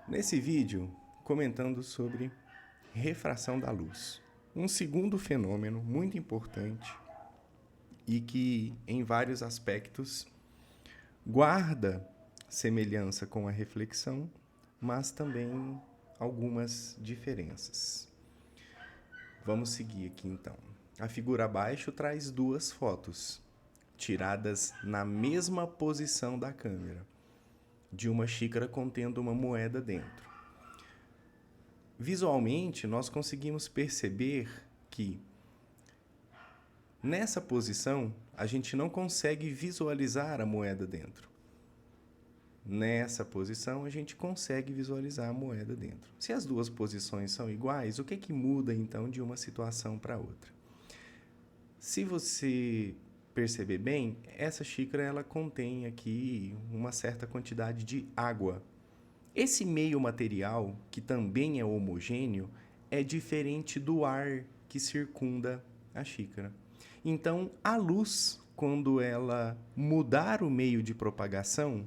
Nesse vídeo, comentando sobre refração da luz. Um segundo fenômeno muito importante e que, em vários aspectos, guarda semelhança com a reflexão, mas também algumas diferenças. Vamos seguir aqui então. A figura abaixo traz duas fotos, tiradas na mesma posição da câmera, de uma xícara contendo uma moeda dentro. Visualmente, nós conseguimos perceber que nessa posição a gente não consegue visualizar a moeda dentro. Nessa posição a gente consegue visualizar a moeda dentro. Se as duas posições são iguais, o que muda então de uma situação para outra? Se você perceber bem, essa xícara ela contém aqui uma certa quantidade de água. Esse meio material, que também é homogêneo, é diferente do ar que circunda a xícara. Então, a luz, quando ela mudar o meio de propagação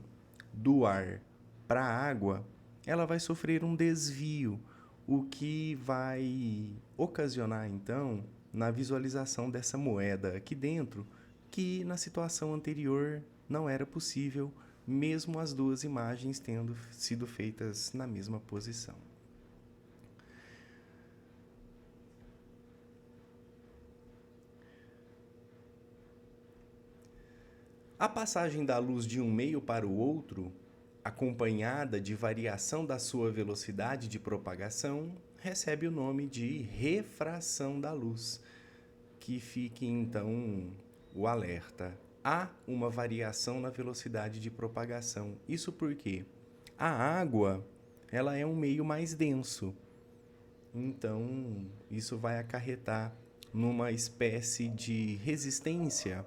do ar para a água, ela vai sofrer um desvio, o que vai ocasionar, então, na visualização dessa moeda aqui dentro, que na situação anterior não era possível, mesmo as duas imagens tendo sido feitas na mesma posição. A passagem da luz de um meio para o outro, acompanhada de variação da sua velocidade de propagação, recebe o nome de refração da luz, que fique então o alerta. Há uma variação na velocidade de propagação. Isso porque a água, ela é um meio mais denso. Então, isso vai acarretar numa espécie de resistência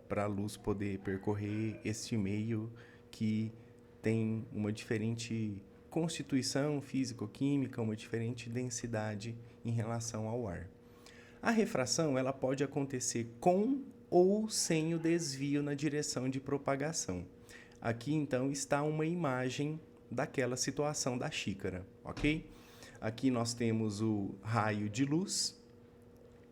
para a luz poder percorrer este meio que tem uma diferente constituição físico-química, uma diferente densidade em relação ao ar. A refração ela pode acontecer com ou sem o desvio na direção de propagação. Aqui então está uma imagem daquela situação da xícara, ok? Aqui nós temos o raio de luz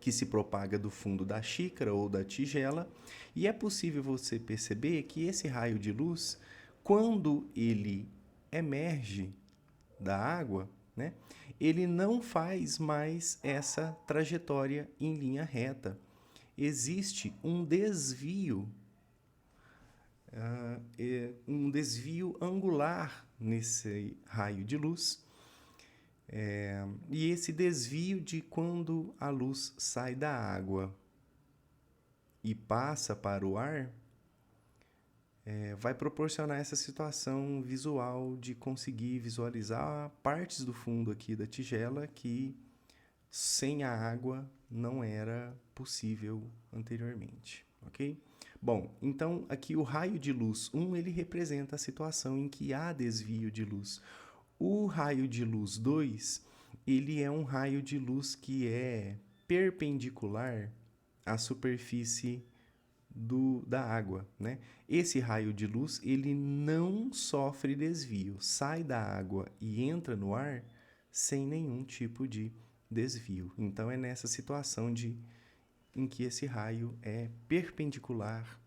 que se propaga do fundo da xícara ou da tigela, e é possível você perceber que esse raio de luz, quando ele emerge da água, né, ele não faz mais essa trajetória em linha reta. Existe um desvio, um desvio angular nesse raio de luz. E esse desvio de quando a luz sai da água e passa para o ar, vai proporcionar essa situação visual de conseguir visualizar partes do fundo aqui da tigela que sem a água não era possível anteriormente, ok? Bom, então aqui o raio de luz 1 ele representa a situação em que há desvio de luz. O raio de luz 2, ele é um raio de luz que é perpendicular à superfície da água, né? Esse raio de luz, ele não sofre desvio, sai da água e entra no ar sem nenhum tipo de desvio. Então é nessa situação em que esse raio é perpendicular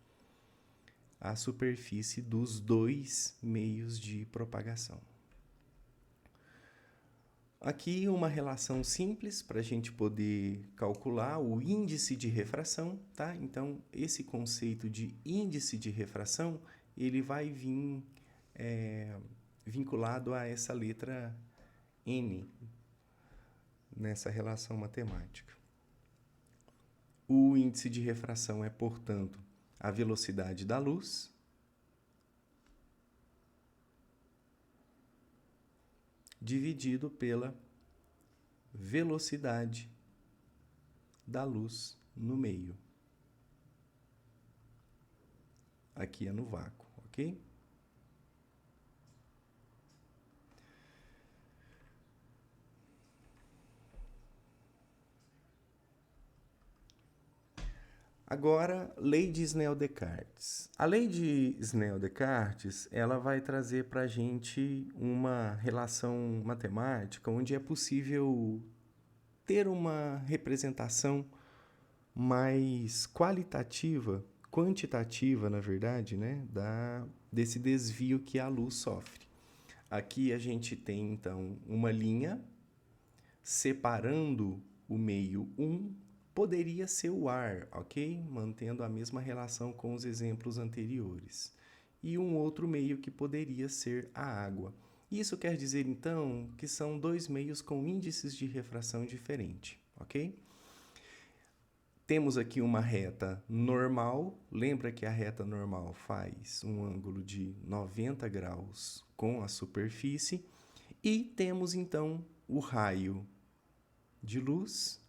à superfície dos dois meios de propagação. Aqui uma relação simples para a gente poder calcular o índice de refração, tá? Então, esse conceito de índice de refração, ele vai vir vinculado a essa letra N, nessa relação matemática. O índice de refração é, portanto, a velocidade da luz dividido pela velocidade da luz no meio. Aqui é no vácuo, ok? Agora, lei de Snell-Descartes. A lei de Snell-Descartes, ela vai trazer para a gente uma relação matemática onde é possível ter uma representação mais quantitativa, na verdade, né, desse desvio que a luz sofre. Aqui a gente tem, então, uma linha separando o meio 1, poderia ser o ar, ok? Mantendo a mesma relação com os exemplos anteriores. E um outro meio que poderia ser a água. Isso quer dizer, então, que são dois meios com índices de refração diferentes, ok? Temos aqui uma reta normal. Lembra que a reta normal faz um ângulo de 90 graus com a superfície. E temos, então, o raio de luz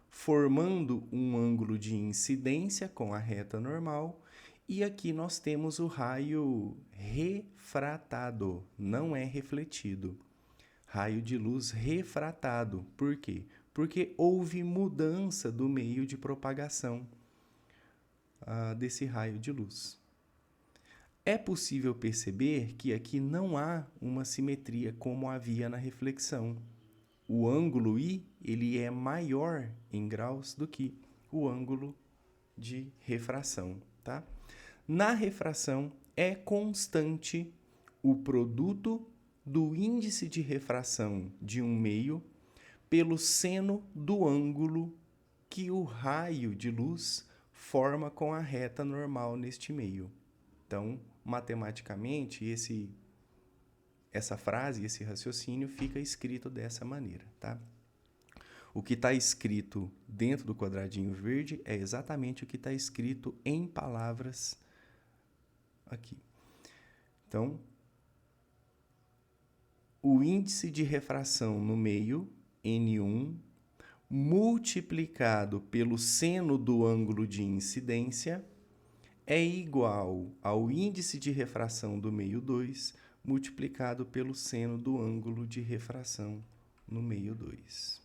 formando um ângulo de incidência com a reta normal. E aqui nós temos o raio refratado, não é refletido. Raio de luz refratado. Por quê? Porque houve mudança do meio de propagação desse raio de luz. É possível perceber que aqui não há uma simetria como havia na reflexão. O ângulo I ele é maior em graus do que o ângulo de refração. Tá? Na refração, é constante o produto do índice de refração de um meio pelo seno do ângulo que o raio de luz forma com a reta normal neste meio. Então, matematicamente, essa frase, esse raciocínio fica escrito dessa maneira, tá? O que está escrito dentro do quadradinho verde é exatamente o que está escrito em palavras aqui. Então, o índice de refração no meio, N1, multiplicado pelo seno do ângulo de incidência, é igual ao índice de refração do meio 2, multiplicado pelo seno do ângulo de refração no meio 2.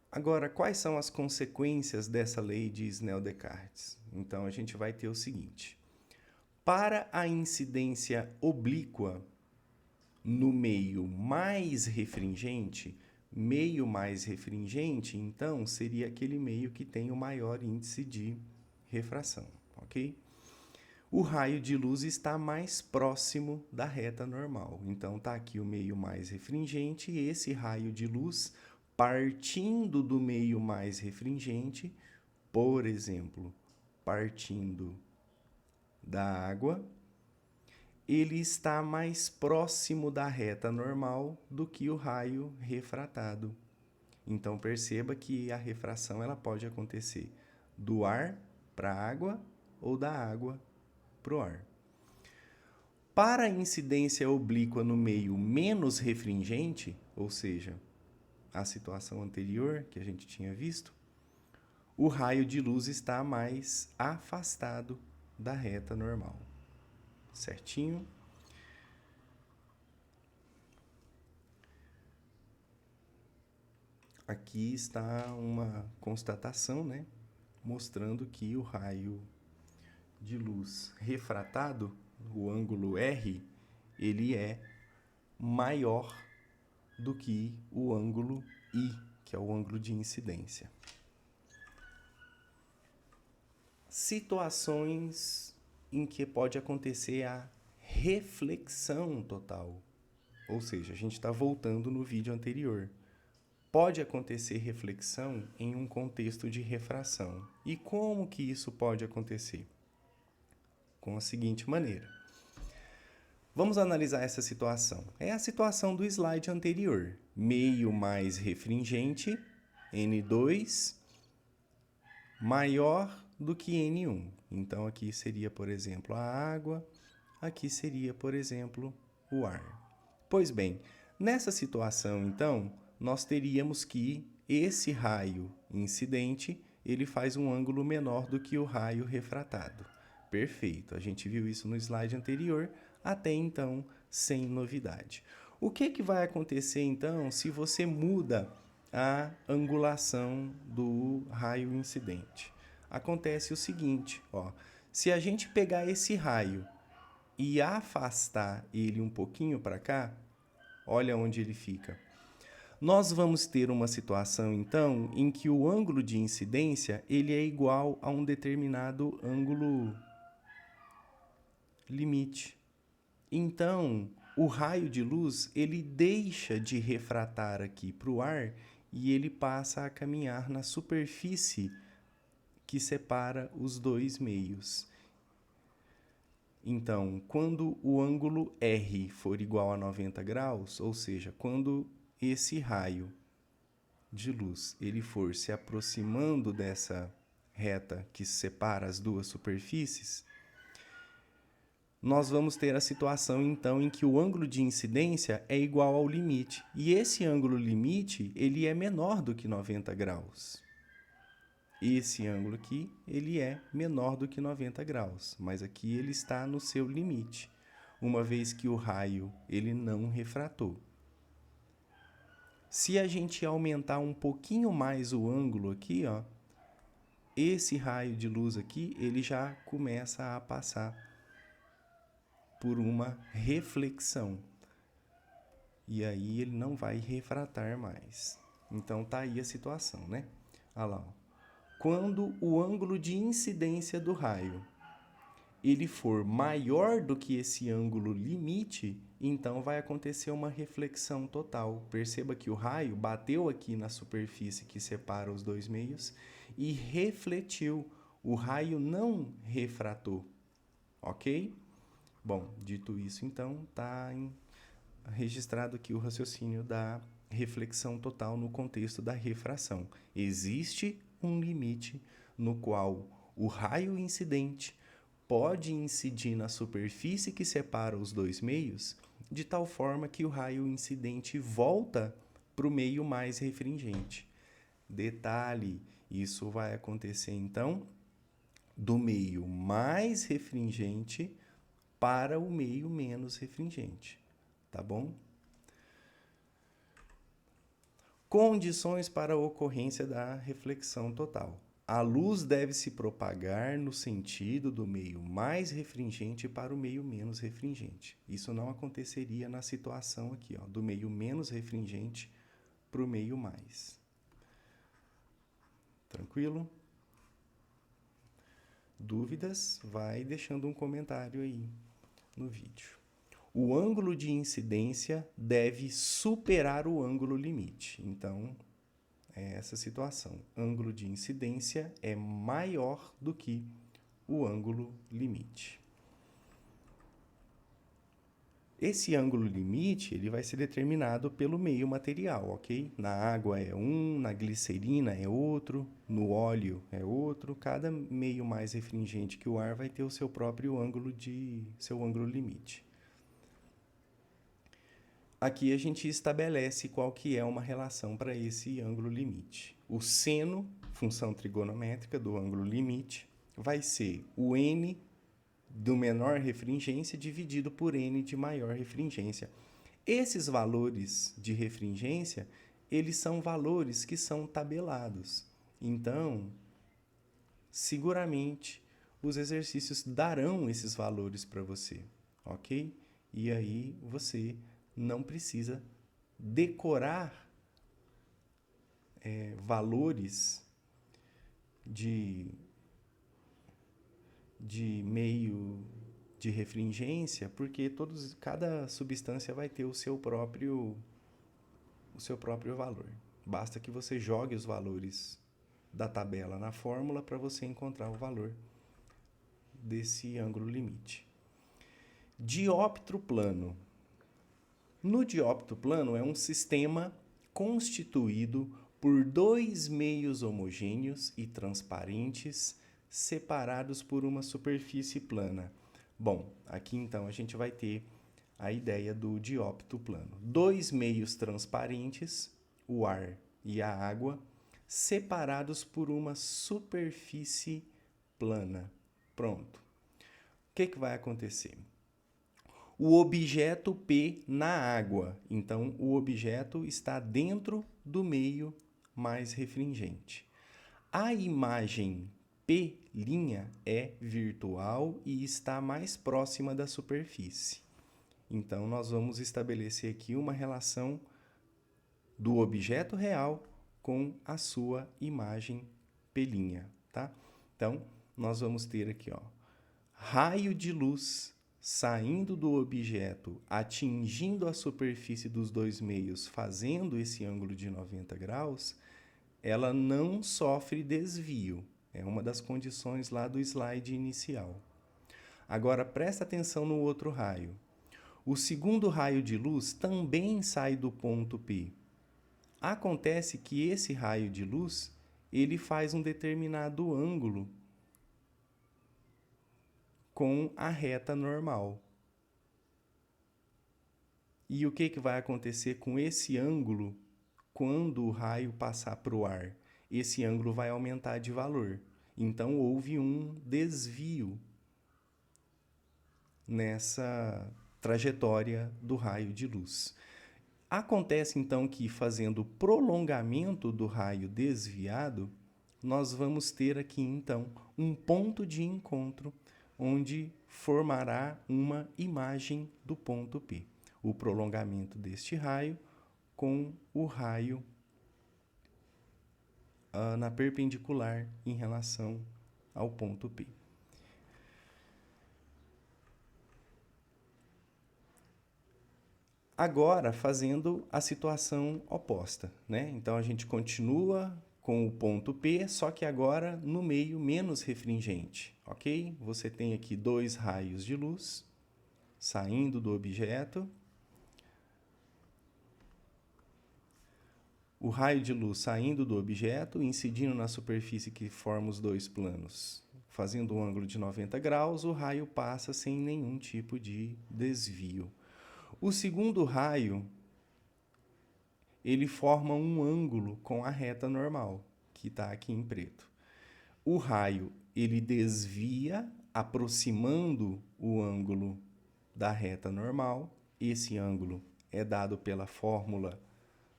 Agora, quais são as consequências dessa lei de Snell-Descartes? Então, a gente vai ter o seguinte. Para a incidência oblíqua no meio mais refringente, então, seria aquele meio que tem o maior índice de refração, ok? O raio de luz está mais próximo da reta normal. Então, está aqui o meio mais refringente e esse raio de luz, partindo do meio mais refringente, por exemplo, partindo da água, ele está mais próximo da reta normal do que o raio refratado. Então, perceba que a refração ela pode acontecer do ar para a água ou da água para o ar. Para a incidência oblíqua no meio menos refringente, ou seja, a situação anterior que a gente tinha visto, o raio de luz está mais afastado da reta normal. Certinho? Aqui está uma constatação, né? Mostrando que o raio de luz refratado, o ângulo R, ele é maior do que o ângulo I, que é o ângulo de incidência. Situações em que pode acontecer a reflexão total. Ou seja, a gente está voltando no vídeo anterior. Pode acontecer reflexão em um contexto de refração. E como que isso pode acontecer? Com a seguinte maneira. Vamos analisar essa situação. É a situação do slide anterior. Meio mais refringente, N2, maior do que N1. Então, aqui seria, por exemplo, a água. Aqui seria, por exemplo, o ar. Pois bem, nessa situação, então, nós teríamos que esse raio incidente, ele faz um ângulo menor do que o raio refratado. Perfeito, a gente viu isso no slide anterior, até então, sem novidade. O que vai acontecer, então, se você muda a angulação do raio incidente. Acontece o seguinte, ó, se a gente pegar esse raio e afastar ele um pouquinho para cá, olha onde ele fica. Nós vamos ter uma situação, então, em que o ângulo de incidência ele é igual a um determinado ângulo limite. Então, o raio de luz ele deixa de refratar aqui para o ar e ele passa a caminhar na superfície que separa os dois meios. Então, quando o ângulo R for igual a 90 graus, ou seja, quando esse raio de luz ele for se aproximando dessa reta que separa as duas superfícies, nós vamos ter a situação, então, em que o ângulo de incidência é igual ao limite. E esse ângulo limite ele é menor do que 90 graus. Esse ângulo aqui, ele é menor do que 90 graus, mas aqui ele está no seu limite, uma vez que o raio ele não refratou. Se a gente aumentar um pouquinho mais o ângulo aqui, ó, esse raio de luz aqui, ele já começa a passar por uma reflexão. E aí ele não vai refratar mais. Então tá aí a situação, né? Olha lá, ó. Quando o ângulo de incidência do raio ele for maior do que esse ângulo limite, então vai acontecer uma reflexão total. Perceba que o raio bateu aqui na superfície que separa os dois meios e refletiu. O raio não refratou, ok? Bom, dito isso, então, está registrado aqui o raciocínio da reflexão total no contexto da refração. Existe um limite no qual o raio incidente pode incidir na superfície que separa os dois meios, de tal forma que o raio incidente volta para o meio mais refringente. Detalhe, isso vai acontecer, então, do meio mais refringente para o meio menos refringente, tá bom? Condições para a ocorrência da reflexão total. A luz deve se propagar no sentido do meio mais refringente para o meio menos refringente. Isso não aconteceria na situação aqui, ó, do meio menos refringente para o meio mais. Tranquilo? Dúvidas? Vai deixando um comentário aí no vídeo. O ângulo de incidência deve superar o ângulo limite. Então, é essa situação. Ângulo de incidência é maior do que o ângulo limite. Esse ângulo limite ele vai ser determinado pelo meio material, ok? Na água é um, na glicerina é outro, no óleo é outro. Cada meio mais refringente que o ar vai ter o seu próprio ângulo limite. Aqui a gente estabelece qual que é uma relação para esse ângulo limite. O seno, função trigonométrica do ângulo limite, vai ser o n do menor refringência dividido por n de maior refringência. Esses valores de refringência, eles são valores que são tabelados. Então, seguramente, os exercícios darão esses valores para você, ok? E aí você não precisa decorar valores de meio de refringência, porque cada substância vai ter o seu próprio valor. Basta que você jogue os valores da tabela na fórmula para você encontrar o valor desse ângulo limite. Dióptro plano. No dióptro plano é um sistema constituído por dois meios homogêneos e transparentes separados por uma superfície plana. Bom, aqui então a gente vai ter a ideia do dióptro plano. Dois meios transparentes, o ar e a água, separados por uma superfície plana. Pronto. O que vai acontecer? O objeto P na água. Então, o objeto está dentro do meio mais refringente. A imagem P' é virtual e está mais próxima da superfície. Então, nós vamos estabelecer aqui uma relação do objeto real com a sua imagem P', tá? Então, nós vamos ter aqui, ó, raio de luz saindo do objeto, atingindo a superfície dos dois meios, fazendo esse ângulo de 90 graus, ela não sofre desvio. É uma das condições lá do slide inicial. Agora, presta atenção no outro raio. O segundo raio de luz também sai do ponto P. Acontece que esse raio de luz, ele faz um determinado ângulo com a reta normal. E o que vai acontecer com esse ângulo quando o raio passar para o ar? Esse ângulo vai aumentar de valor. Então, houve um desvio nessa trajetória do raio de luz. Acontece, então, que fazendo o prolongamento do raio desviado, nós vamos ter aqui, então, um ponto de encontro onde formará uma imagem do ponto P. O prolongamento deste raio com o raio na perpendicular em relação ao ponto P. Agora, fazendo a situação oposta, né? Então, a gente continua com o ponto P, só que agora no meio menos refringente, ok? Você tem aqui dois raios de luz saindo do objeto. O raio de luz saindo do objeto, incidindo na superfície que forma os dois planos. Fazendo um ângulo de 90 graus, o raio passa sem nenhum tipo de desvio. O segundo raio, ele forma um ângulo com a reta normal, que está aqui em preto. O raio, ele desvia, aproximando o ângulo da reta normal. Esse ângulo é dado pela fórmula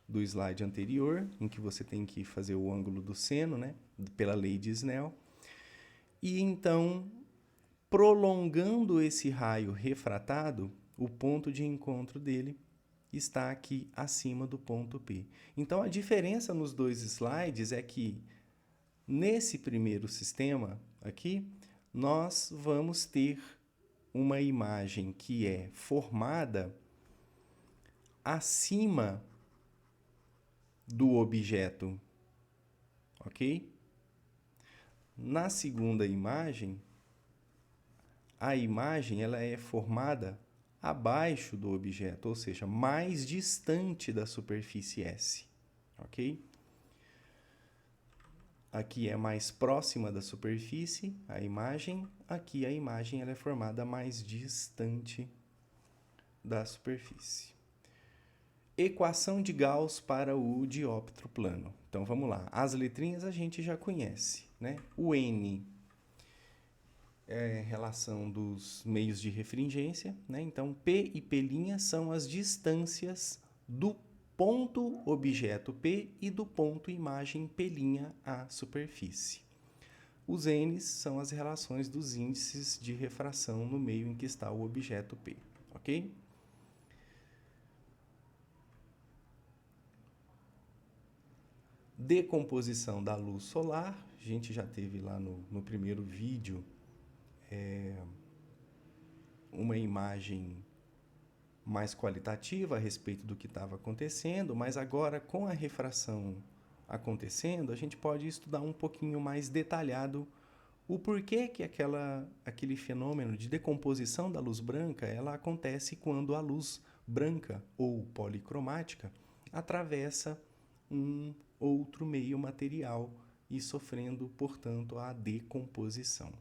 do slide anterior, em que você tem que fazer o ângulo do seno, né? Pela lei de Snell. E então, prolongando esse raio refratado, o ponto de encontro dele está aqui acima do ponto P. Então, a diferença nos dois slides é que, nesse primeiro sistema aqui, nós vamos ter uma imagem que é formada acima do objeto, ok? Na segunda imagem, a imagem ela é formada abaixo do objeto, ou seja, mais distante da superfície S, ok? Aqui é mais próxima da superfície a imagem, aqui a imagem ela é formada mais distante da superfície. Equação de Gauss para o dióptro plano. Então, vamos lá. As letrinhas a gente já conhece, né? O N é a relação dos meios de refringência, né? Então, P e P' são as distâncias do ponto objeto P e do ponto imagem P' à superfície. Os N's são as relações dos índices de refração no meio em que está o objeto P, ok? Decomposição da luz solar, a gente já teve lá no primeiro vídeo uma imagem mais qualitativa a respeito do que estava acontecendo, mas agora com a refração acontecendo, a gente pode estudar um pouquinho mais detalhado o porquê que aquele fenômeno de decomposição da luz branca ela acontece quando a luz branca ou policromática atravessa um outro meio material e sofrendo, portanto, a decomposição.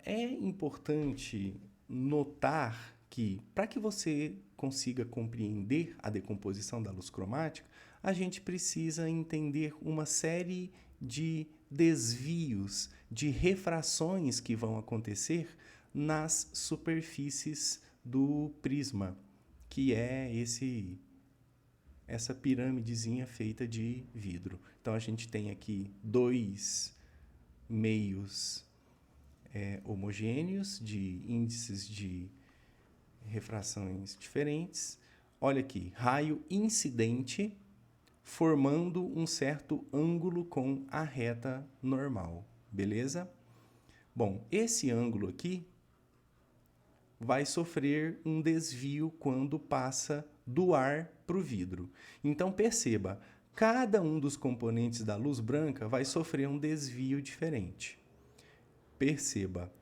É importante notar que, para que você consiga compreender a decomposição da luz cromática, a gente precisa entender uma série de desvios, de refrações que vão acontecer nas superfícies do prisma, que é essa pirâmidezinha feita de vidro. Então, a gente tem aqui dois meios homogêneos de índices de refrações diferentes. Olha aqui, raio incidente formando um certo ângulo com a reta normal, beleza? Bom, esse ângulo aqui vai sofrer um desvio quando passa do ar para o vidro. Então, perceba, cada um dos componentes da luz branca vai sofrer um desvio diferente. Perceba,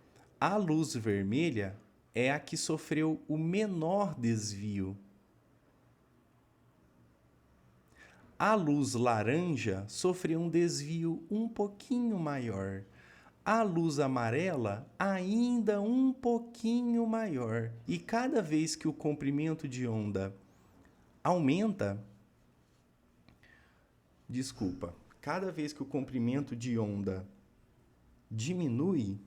a luz vermelha é a que sofreu o menor desvio. A luz laranja sofreu um desvio um pouquinho maior. A luz amarela ainda um pouquinho maior. E cada vez que o comprimento de onda aumenta, cada vez que o comprimento de onda diminui,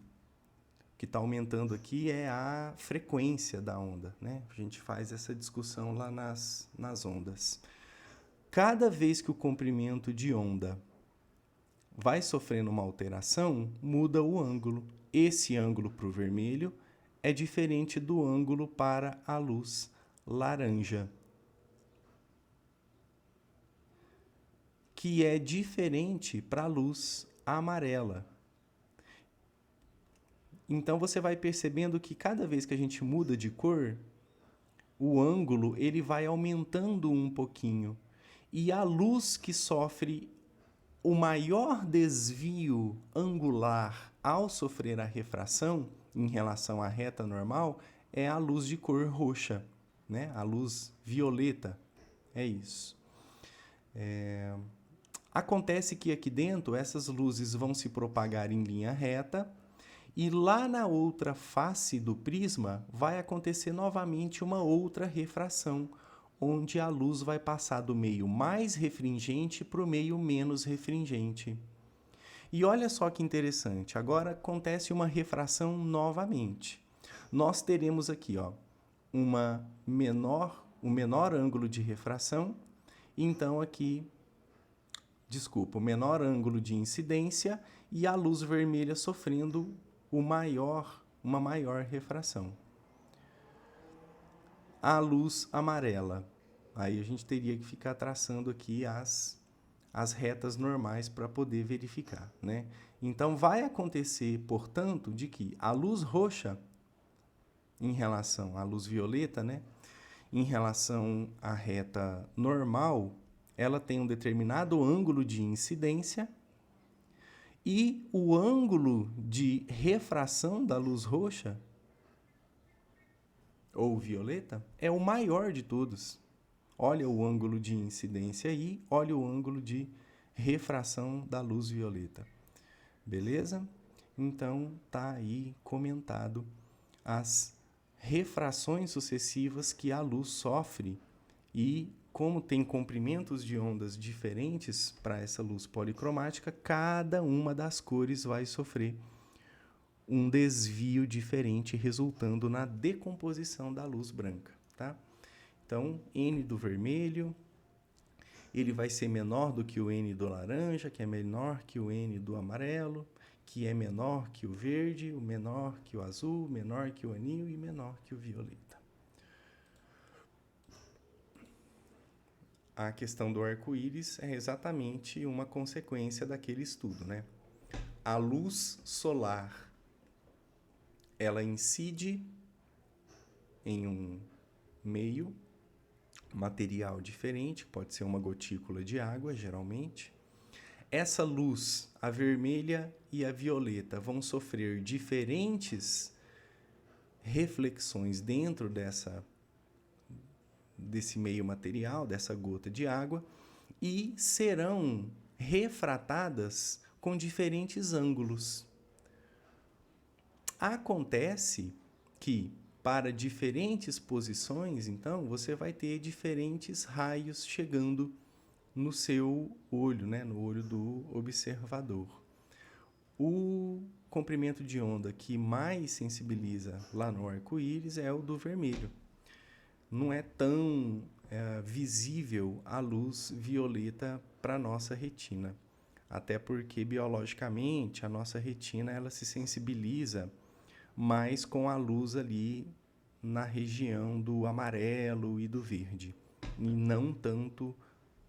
o que está aumentando aqui é a frequência da onda, né? A gente faz essa discussão lá nas ondas. Cada vez que o comprimento de onda vai sofrendo uma alteração, muda o ângulo. Esse ângulo para o vermelho é diferente do ângulo para a luz laranja, que é diferente para a luz amarela. Então, você vai percebendo que cada vez que a gente muda de cor, o ângulo ele vai aumentando um pouquinho. E a luz que sofre o maior desvio angular ao sofrer a refração em relação à reta normal é a luz de cor roxa, né? A luz violeta. É isso. Acontece que aqui dentro essas luzes vão se propagar em linha reta e lá na outra face do prisma vai acontecer novamente uma outra refração, onde a luz vai passar do meio mais refringente para o meio menos refringente. E olha só que interessante, agora acontece uma refração novamente. Nós teremos aqui um menor ângulo de refração, então aqui, o menor ângulo de incidência e a luz vermelha sofrendo uma maior refração. A luz amarela. Aí a gente teria que ficar traçando aqui as retas normais para poder verificar, né? Então, vai acontecer, portanto, de que a luz roxa, em relação à luz violeta, né? Em relação à reta normal, ela tem um determinado ângulo de incidência e o ângulo de refração da luz roxa ou violeta é o maior de todos. Olha o ângulo de incidência aí, olha o ângulo de refração da luz violeta. Beleza? Então, tá aí comentado as refrações sucessivas que a luz sofre e como tem comprimentos de ondas diferentes para essa luz policromática, cada uma das cores vai sofrer um desvio diferente, resultando na decomposição da luz branca, tá? Então, N do vermelho, ele vai ser menor do que o N do laranja, que é menor que o N do amarelo, que é menor que o verde, o menor que o azul, menor que o anil e menor que o violeta. A questão do arco-íris é exatamente uma consequência daquele estudo, né? A luz solar, ela incide em um meio material diferente, pode ser uma gotícula de água, geralmente. Essa luz, a vermelha e a violeta, vão sofrer diferentes reflexões dentro desse meio material, dessa gota de água, e serão refratadas com diferentes ângulos. Acontece que, para diferentes posições, então, você vai ter diferentes raios chegando no seu olho, né? No olho do observador. O comprimento de onda que mais sensibiliza lá no arco-íris é o do vermelho. Não é tão visível a luz violeta para a nossa retina. Até porque, biologicamente, a nossa retina ela se sensibiliza mais com a luz ali na região do amarelo e do verde, e não tanto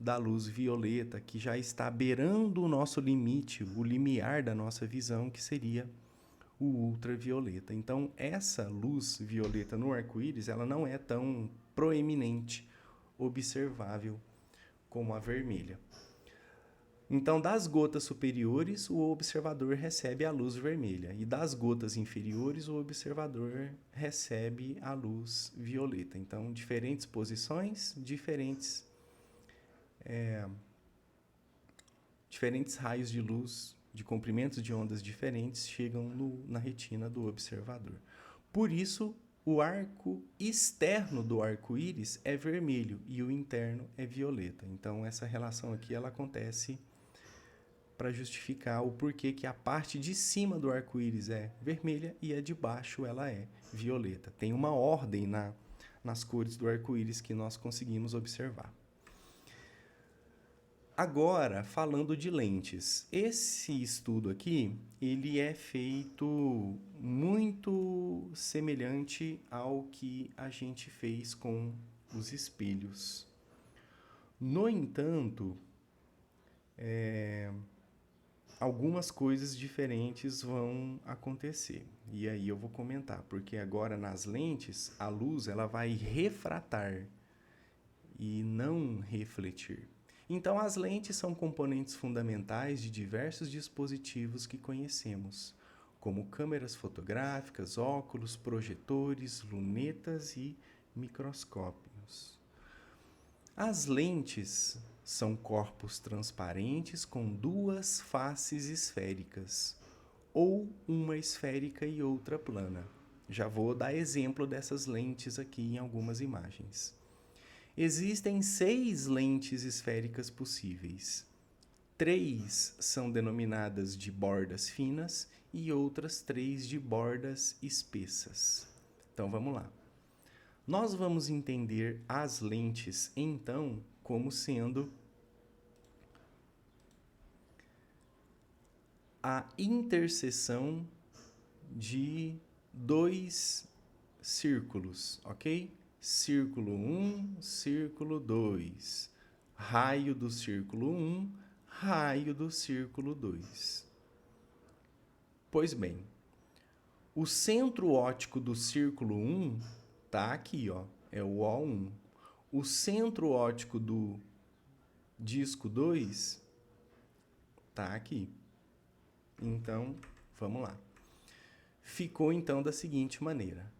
da luz violeta, que já está beirando o nosso limite, o limiar da nossa visão, que seria o ultravioleta. Então, essa luz violeta no arco-íris, ela não é tão proeminente, observável como a vermelha. Então, das gotas superiores, o observador recebe a luz vermelha, e das gotas inferiores, o observador recebe a luz violeta. Então, diferentes posições, diferentes raios de luz, de comprimentos de ondas diferentes, chegam na retina do observador. Por isso, o arco externo do arco-íris é vermelho e o interno é violeta. Então, essa relação aqui ela acontece para justificar o porquê que a parte de cima do arco-íris é vermelha e a de baixo ela é violeta. Tem uma ordem nas cores do arco-íris que nós conseguimos observar. Agora, falando de lentes, esse estudo aqui, ele é feito muito semelhante ao que a gente fez com os espelhos. No entanto, algumas coisas diferentes vão acontecer. E aí eu vou comentar, porque agora nas lentes, a luz ela vai refratar e não refletir. Então, as lentes são componentes fundamentais de diversos dispositivos que conhecemos, como câmeras fotográficas, óculos, projetores, lunetas e microscópios. As lentes são corpos transparentes com duas faces esféricas, ou uma esférica e outra plana. Já vou dar exemplo dessas lentes aqui em algumas imagens. Existem 6 lentes esféricas possíveis. 3 são denominadas de bordas finas e outras 3 de bordas espessas. Então, vamos lá. Nós vamos entender as lentes, então, como sendo a interseção de 2 círculos, ok? Círculo 1, círculo 2. Raio do círculo 1, raio do círculo 2. Pois bem, o centro óptico do círculo 1 está aqui, ó, é o O1. O centro óptico do disco 2 está aqui. Então, vamos lá. Ficou então da seguinte maneira.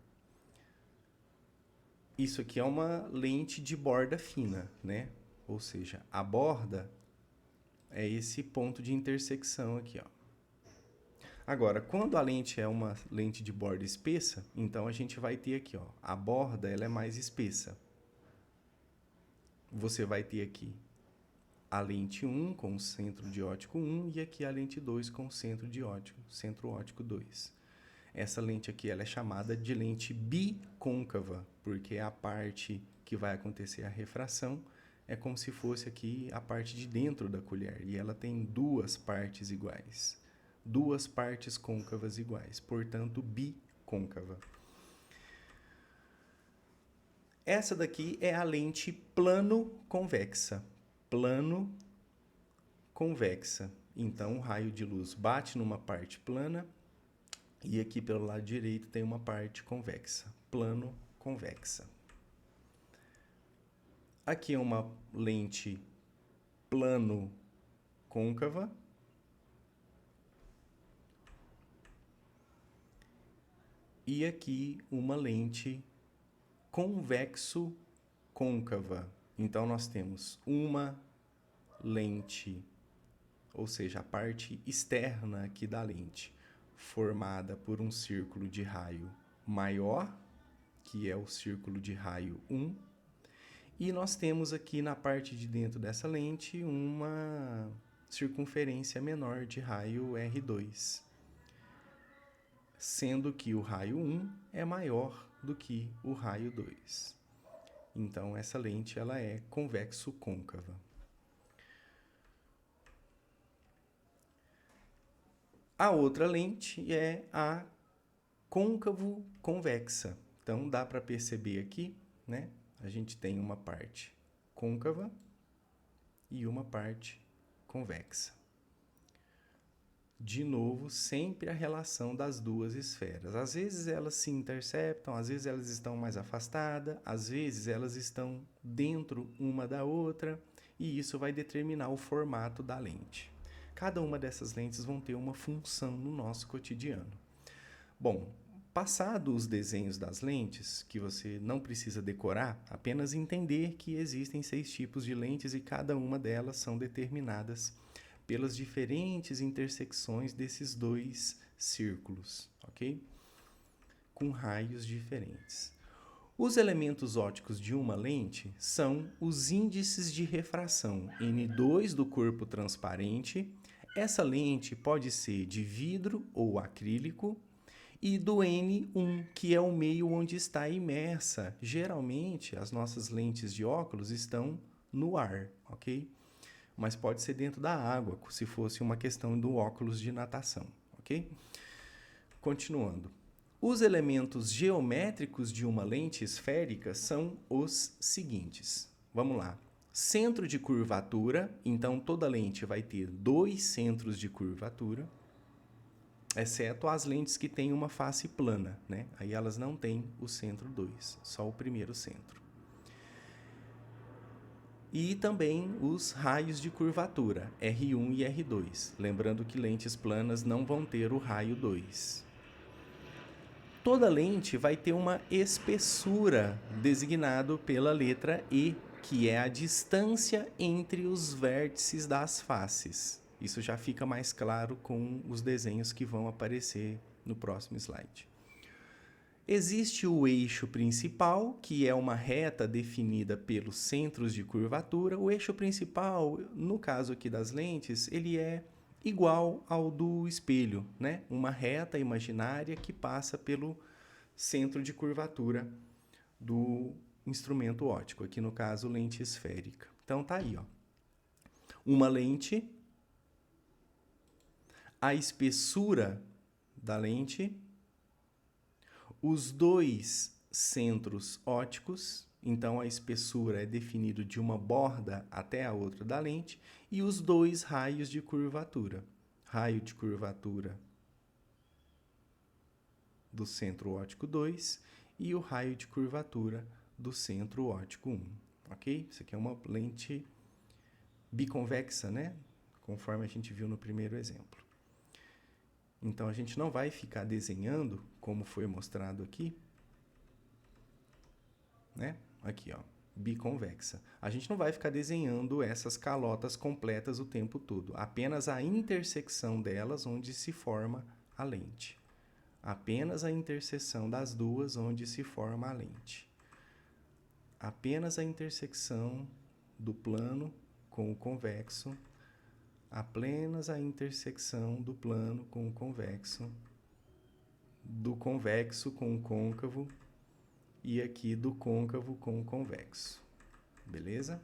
Isso aqui é uma lente de borda fina, né? Ou seja, a borda é esse ponto de intersecção aqui, ó. Agora, quando a lente é uma lente de borda espessa, então a gente vai ter aqui, ó, a borda ela é mais espessa. Você vai ter aqui a lente 1 com o centro de óptico 1 e aqui a lente 2 com o centro óptico 2. Essa lente aqui ela é chamada de lente bicôncava, porque é a parte que vai acontecer a refração é como se fosse aqui a parte de dentro da colher, e ela tem 2 partes iguais, 2 partes côncavas iguais, portanto bicôncava. Essa daqui é a lente plano-convexa. Plano-convexa. Então, o raio de luz bate numa parte plana e aqui pelo lado direito tem uma parte convexa. Plano-convexa. Aqui é uma lente plano-côncava. E aqui uma lente convexo-côncava. Então, nós temos uma lente, ou seja, a parte externa aqui da lente, formada por um círculo de raio maior, que é o círculo de raio 1, e nós temos aqui na parte de dentro dessa lente uma circunferência menor de raio R2, sendo que o raio 1 é maior do que o raio 2. Então, essa lente ela é convexo-côncava. A outra lente é a côncavo-convexa. Então, dá para perceber aqui, né? A gente tem uma parte côncava e uma parte convexa. De novo, sempre a relação das duas esferas. Às vezes elas se interceptam, às vezes elas estão mais afastadas, às vezes elas estão dentro uma da outra, e isso vai determinar o formato da lente. Cada uma dessas lentes vão ter uma função no nosso cotidiano. Bom, passado os desenhos das lentes, que você não precisa decorar, apenas entender que existem 6 tipos de lentes e cada uma delas são determinadas pelas diferentes intersecções desses 2 círculos, ok? Com raios diferentes. Os elementos ópticos de uma lente são os índices de refração N2 do corpo transparente. Essa lente pode ser de vidro ou acrílico, e do N1, que é o meio onde está imersa. Geralmente, as nossas lentes de óculos estão no ar, ok? Mas pode ser dentro da água, se fosse uma questão do óculos de natação, ok? Continuando. Os elementos geométricos de uma lente esférica são os seguintes. Vamos lá. Centro de curvatura, então toda lente vai ter 2 centros de curvatura, exceto as lentes que têm uma face plana, né? Aí elas não têm o centro 2, só o primeiro centro. E também os raios de curvatura, R1 e R2. Lembrando que lentes planas não vão ter o raio 2. Toda lente vai ter uma espessura, designado pela letra E, que é a distância entre os vértices das faces. Isso já fica mais claro com os desenhos que vão aparecer no próximo slide. Existe o eixo principal, que é uma reta definida pelos centros de curvatura. O eixo principal, no caso aqui das lentes, ele é igual ao do espelho, né? Uma reta imaginária que passa pelo centro de curvatura do instrumento óptico, aqui no caso, lente esférica. Então, tá aí, ó. Uma lente, a espessura da lente, os 2 centros ópticos, então a espessura é definido de uma borda até a outra da lente, e os 2 raios de curvatura. Raio de curvatura do centro óptico 2 e o raio de curvatura do centro óptico 1, ok? Isso aqui é uma lente biconvexa, né? Conforme a gente viu no primeiro exemplo. Então, a gente não vai ficar desenhando, como foi mostrado aqui, né? Aqui, ó, biconvexa. A gente não vai ficar desenhando essas calotas completas o tempo todo. Apenas a intersecção delas onde se forma a lente. Apenas a interseção das duas onde se forma a lente. Apenas a intersecção do plano com o convexo, apenas a intersecção do plano com o convexo, do convexo com o côncavo e aqui do côncavo com o convexo. Beleza?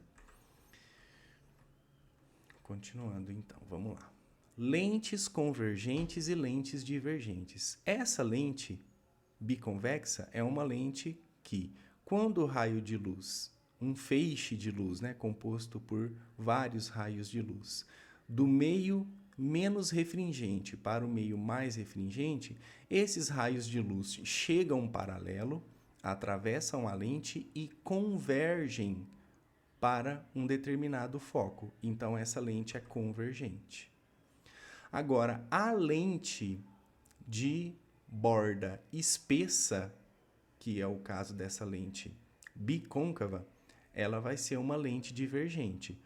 Continuando então, vamos lá. Lentes convergentes e lentes divergentes. Essa lente biconvexa é uma lente que, quando o raio de luz, um feixe de luz, né, composto por vários raios de luz, do meio menos refringente para o meio mais refringente, esses raios de luz chegam paralelo, atravessam a lente e convergem para um determinado foco. Então, essa lente é convergente. Agora, a lente de borda espessa, que é o caso dessa lente bicôncava, ela vai ser uma lente divergente.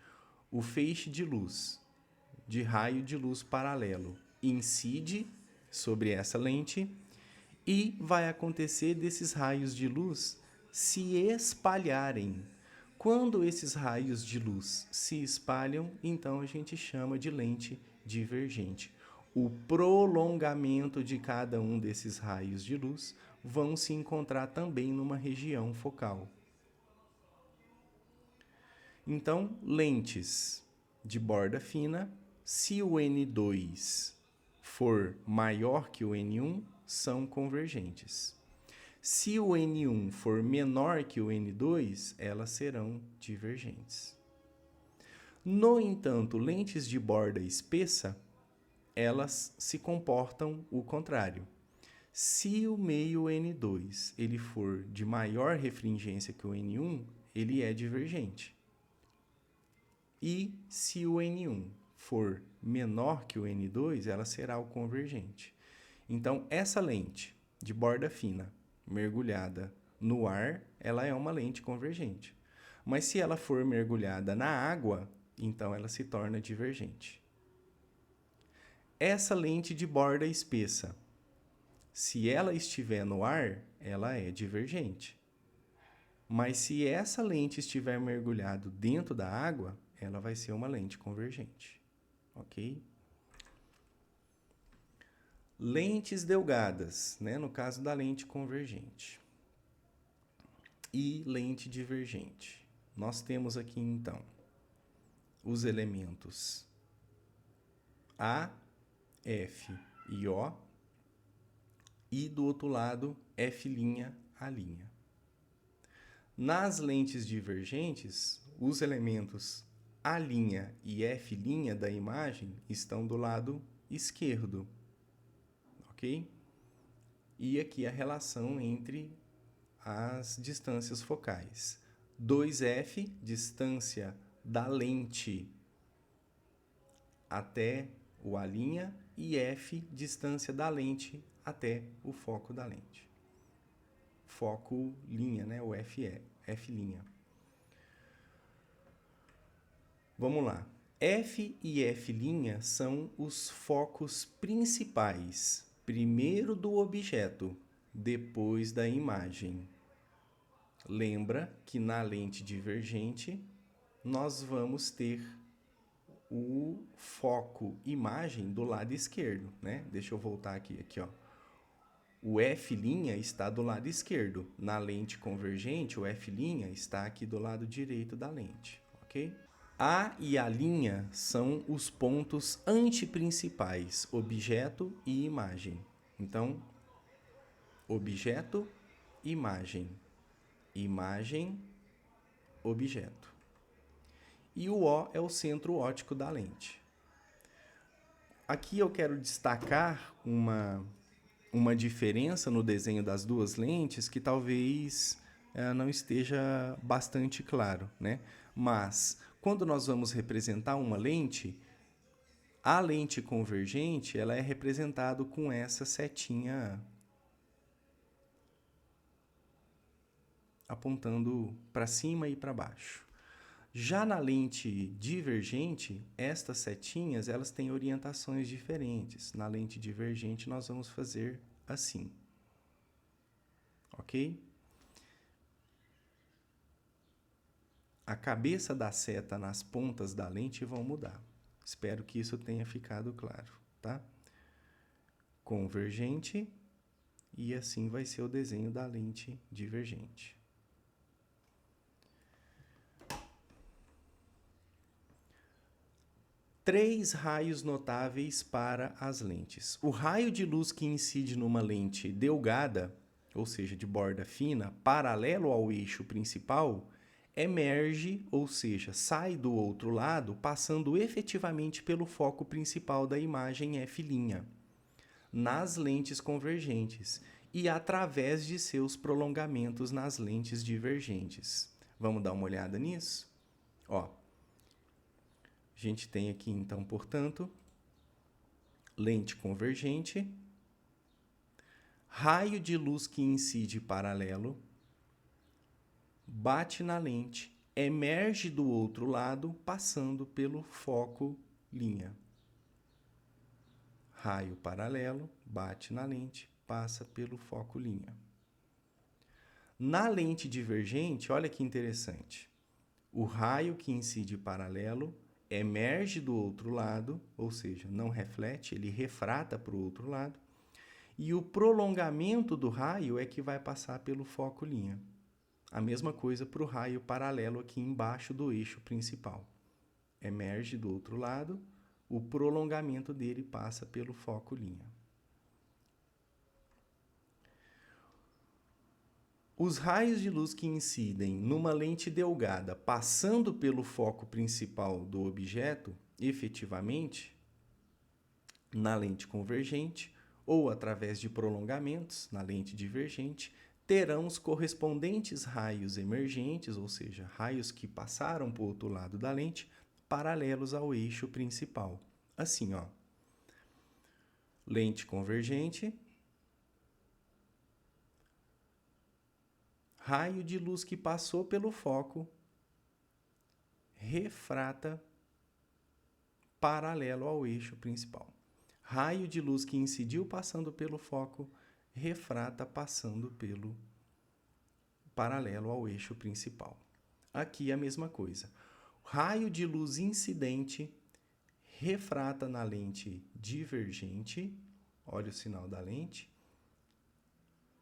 O feixe de luz, de raio de luz paralelo, incide sobre essa lente e vai acontecer desses raios de luz se espalharem. Quando esses raios de luz se espalham, então a gente chama de lente divergente. O prolongamento de cada um desses raios de luz vão se encontrar também numa região focal. Então, lentes de borda fina, se o N2 for maior que o N1, são convergentes. Se o N1 for menor que o N2, elas serão divergentes. No entanto, lentes de borda espessa, elas se comportam o contrário. Se o meio N2 ele for de maior refringência que o N1, ele é divergente. E se o N1 for menor que o N2, ela será o convergente. Então, essa lente de borda fina, mergulhada no ar, ela é uma lente convergente. Mas se ela for mergulhada na água, então ela se torna divergente. Essa lente de borda espessa, se ela estiver no ar, ela é divergente. Mas se essa lente estiver mergulhada dentro da água, ela vai ser uma lente convergente. Ok? Lentes delgadas, né? No caso da lente convergente. E lente divergente. Nós temos aqui, então, os elementos A, F e O, e do outro lado, F', A'. Nas lentes divergentes, os elementos A' e F' da imagem estão do lado esquerdo, ok? E aqui a relação entre as distâncias focais. 2F, distância da lente até o A', e F, distância da lente até o foco da lente. Foco linha, né? O F'. Vamos lá. F e F' são os focos principais, primeiro do objeto, depois da imagem. Lembra que na lente divergente nós vamos ter o foco imagem do lado esquerdo, né? Deixa eu voltar aqui, ó. O F' está do lado esquerdo. Na lente convergente, o F' está aqui do lado direito da lente, ok? A e A' são os pontos antiprincipais, objeto e imagem. Então, objeto, imagem, imagem, objeto. E o O é o centro óptico da lente. Aqui eu quero destacar uma diferença no desenho das duas lentes que talvez não esteja bastante claro, né? Mas, quando nós vamos representar uma lente, a lente convergente ela é representada com essa setinha apontando para cima e para baixo. Já na lente divergente, estas setinhas elas têm orientações diferentes. Na lente divergente, nós vamos fazer assim. Ok? A cabeça da seta nas pontas da lente vão mudar. Espero que isso tenha ficado claro, tá? Convergente, e assim vai ser o desenho da lente divergente. Três raios notáveis para as lentes. O raio de luz que incide numa lente delgada, ou seja, de borda fina, paralelo ao eixo principal, emerge, ou seja, sai do outro lado, passando efetivamente pelo foco principal da imagem F', nas lentes convergentes, e através de seus prolongamentos nas lentes divergentes. Vamos dar uma olhada nisso? Ó. A gente tem aqui, então, portanto, lente convergente, raio de luz que incide paralelo, bate na lente, emerge do outro lado, passando pelo foco linha. Raio paralelo, bate na lente, passa pelo foco linha. Na lente divergente, olha que interessante. O raio que incide paralelo emerge do outro lado, ou seja, não reflete, ele refrata para o outro lado, e o prolongamento do raio é que vai passar pelo foco linha. A mesma coisa para o raio paralelo aqui embaixo do eixo principal. Emerge do outro lado, o prolongamento dele passa pelo foco linha. Os raios de luz que incidem numa lente delgada passando pelo foco principal do objeto, efetivamente, na lente convergente ou através de prolongamentos na lente divergente, terão os correspondentes raios emergentes, ou seja, raios que passaram para o outro lado da lente, paralelos ao eixo principal. Assim, ó, lente convergente, raio de luz que passou pelo foco, refrata paralelo ao eixo principal. Raio de luz que incidiu passando pelo foco, refrata passando pelo paralelo ao eixo principal. Aqui a mesma coisa. Raio de luz incidente refrata na lente divergente, olha o sinal da lente,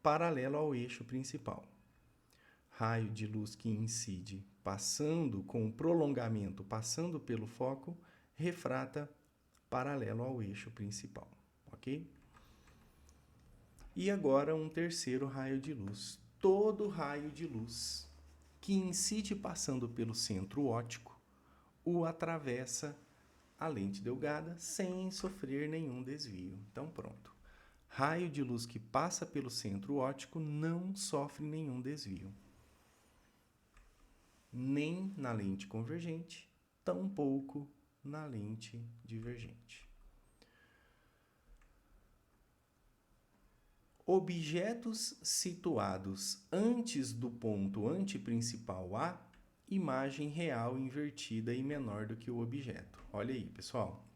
paralelo ao eixo principal. Raio de luz que incide passando com o prolongamento, passando pelo foco, refrata paralelo ao eixo principal, ok? E agora um terceiro raio de luz. Todo raio de luz que incide passando pelo centro óptico o atravessa a lente delgada sem sofrer nenhum desvio. Então, pronto. Raio de luz que passa pelo centro óptico não sofre nenhum desvio. Nem na lente convergente, tampouco na lente divergente. Objetos situados antes do ponto antiprincipal A, imagem real invertida e menor do que o objeto. Olha aí, pessoal.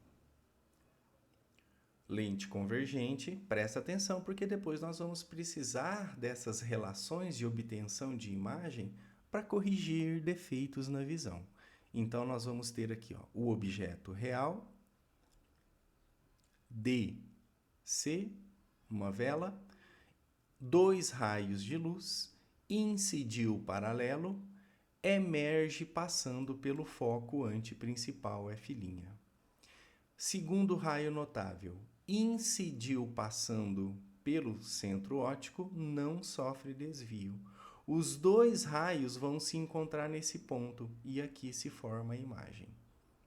Lente convergente, presta atenção porque depois nós vamos precisar dessas relações de obtenção de imagem para corrigir defeitos na visão. Então, nós vamos ter aqui, ó, o objeto real, DC, uma vela, 2 raios de luz, incidiu paralelo, emerge passando pelo foco antiprincipal F'. Segundo raio notável, incidiu passando pelo centro óptico, não sofre desvio. Os 2 raios vão se encontrar nesse ponto e aqui se forma a imagem.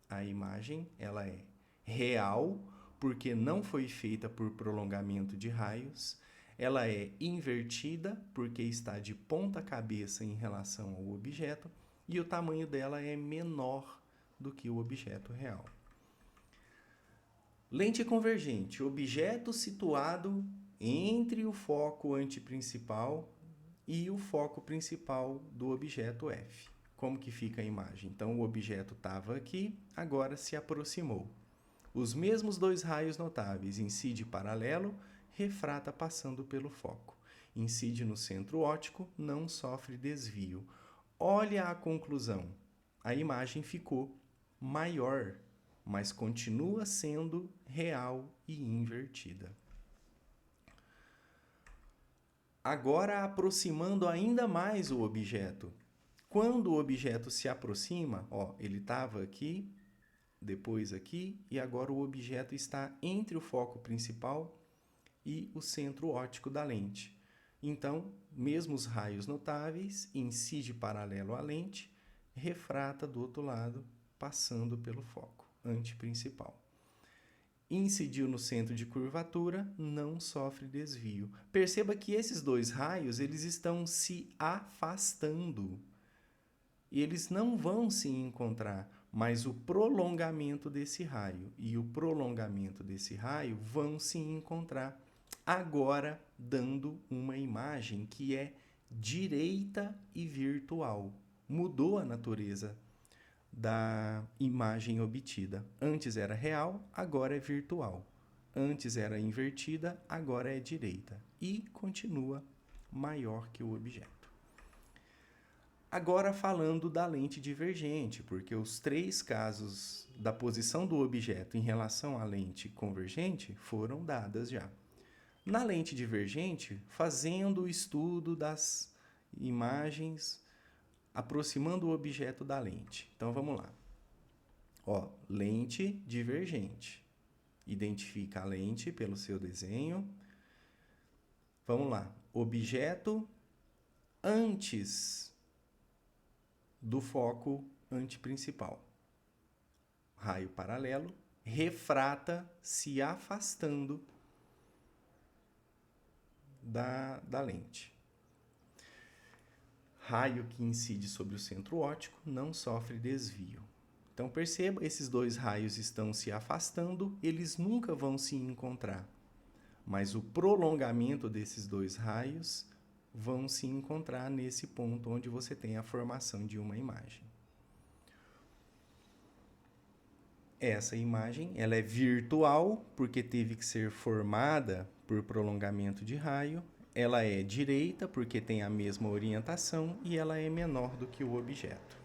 A imagem ela é real, porque não foi feita por prolongamento de raios. Ela é invertida, porque está de ponta cabeça em relação ao objeto. E o tamanho dela é menor do que o objeto real. Lente convergente, objeto situado entre o foco antiprincipal e o foco principal do objeto F. Como que fica a imagem? Então, o objeto estava aqui, agora se aproximou. Os mesmos 2 raios notáveis, incide paralelo, refrata passando pelo foco. Incide no centro óptico, não sofre desvio. Olha a conclusão. A imagem ficou maior, mas continua sendo real e invertida. Agora aproximando ainda mais o objeto. Quando o objeto se aproxima, ó, ele estava aqui, depois aqui, e agora o objeto está entre o foco principal e o centro óptico da lente. Então, mesmo os raios notáveis, incide paralelo à lente, refrata do outro lado, passando pelo foco antiprincipal. Incidiu no centro de curvatura, não sofre desvio. Perceba que esses 2 raios eles estão se afastando. E eles não vão se encontrar, mas o prolongamento desse raio e o prolongamento desse raio vão se encontrar, agora dando uma imagem que é direita e virtual. Mudou a natureza da imagem obtida. Antes era real, agora é virtual. Antes era invertida, agora é direita. E continua maior que o objeto. Agora falando da lente divergente, porque os 3 casos da posição do objeto em relação à lente convergente foram dadas já. Na lente divergente, fazendo o estudo das imagens aproximando o objeto da lente. Então, vamos lá. Ó, lente divergente. Identifica a lente pelo seu desenho. Vamos lá. Objeto antes do foco antiprincipal. Raio paralelo refrata se afastando da lente. Raio que incide sobre o centro óptico não sofre desvio. Então, perceba, esses dois raios estão se afastando, eles nunca vão se encontrar. Mas o prolongamento desses dois raios vão se encontrar nesse ponto onde você tem a formação de uma imagem. Essa imagem, ela é virtual, porque teve que ser formada por prolongamento de raio. Ela é direita, porque tem a mesma orientação, e ela é menor do que o objeto.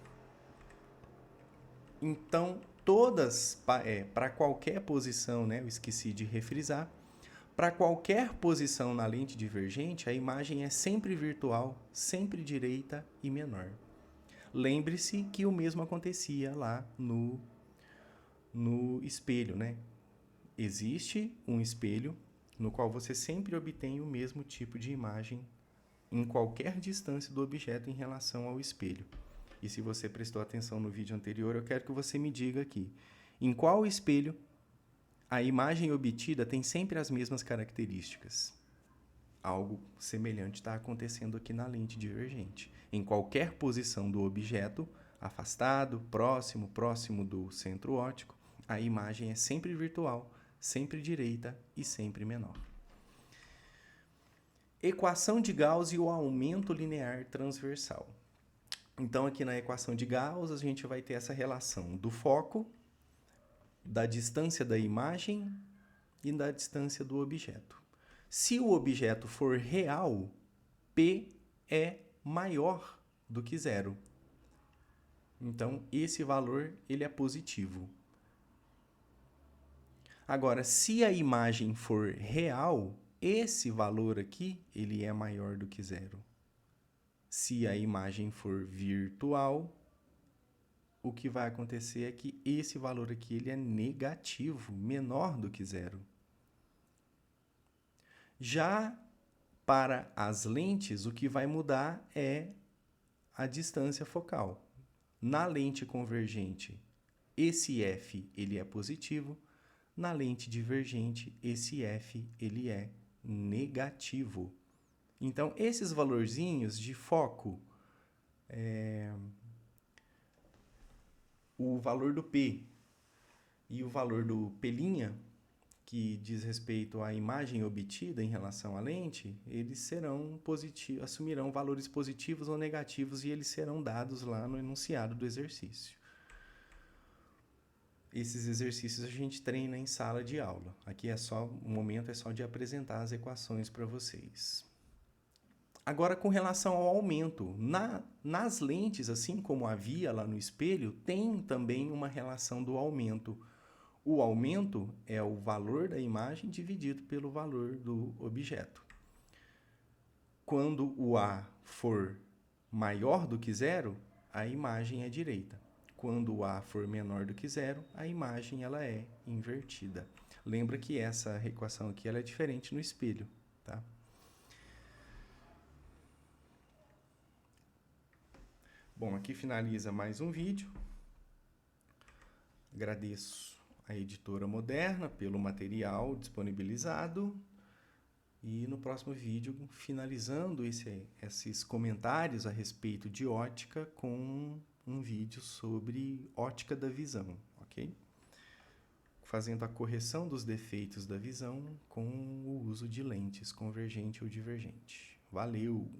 Então, todas, para qualquer posição, né, eu esqueci de refrisar, para qualquer posição na lente divergente, a imagem é sempre virtual, sempre direita e menor. Lembre-se que o mesmo acontecia lá no espelho, né? Existe um espelho no qual você sempre obtém o mesmo tipo de imagem em qualquer distância do objeto em relação ao espelho. E se você prestou atenção no vídeo anterior, eu quero que você me diga aqui, em qual espelho a imagem obtida tem sempre as mesmas características. Algo semelhante está acontecendo aqui na lente divergente. Em qualquer posição do objeto, afastado, próximo do centro óptico, a imagem é sempre virtual, sempre direita e sempre menor. Equação de Gauss e o aumento linear transversal. Então, aqui na equação de Gauss, a gente vai ter essa relação do foco, da distância da imagem e da distância do objeto. Se o objeto for real, P é maior do que zero. Então, esse valor ele é positivo. Agora, se a imagem for real, esse valor aqui ele é maior do que zero. Se a imagem for virtual, o que vai acontecer é que esse valor aqui ele é negativo, menor do que zero. Já para as lentes, o que vai mudar é a distância focal. Na lente convergente, esse f ele é positivo. Na lente divergente, esse f ele é negativo. Então, esses valorzinhos de foco, o valor do P e o valor do P', que diz respeito à imagem obtida em relação à lente, eles serão assumirão valores positivos ou negativos e eles serão dados lá no enunciado do exercício. Esses exercícios a gente treina em sala de aula. Aqui o momento é só de apresentar as equações para vocês. Agora, com relação ao aumento, nas lentes, assim como havia lá no espelho, tem também uma relação do aumento. O aumento é o valor da imagem dividido pelo valor do objeto. Quando o A for maior do que zero, a imagem é direita. Quando o A for menor do que zero, a imagem ela é invertida. Lembra que essa equação aqui ela é diferente no espelho, tá? Bom, aqui finaliza mais um vídeo. Agradeço a editora Moderna pelo material disponibilizado. E no próximo vídeo, finalizando esses comentários a respeito de ótica com um vídeo sobre ótica da visão, ok? Fazendo a correção dos defeitos da visão com o uso de lentes convergente ou divergente. Valeu!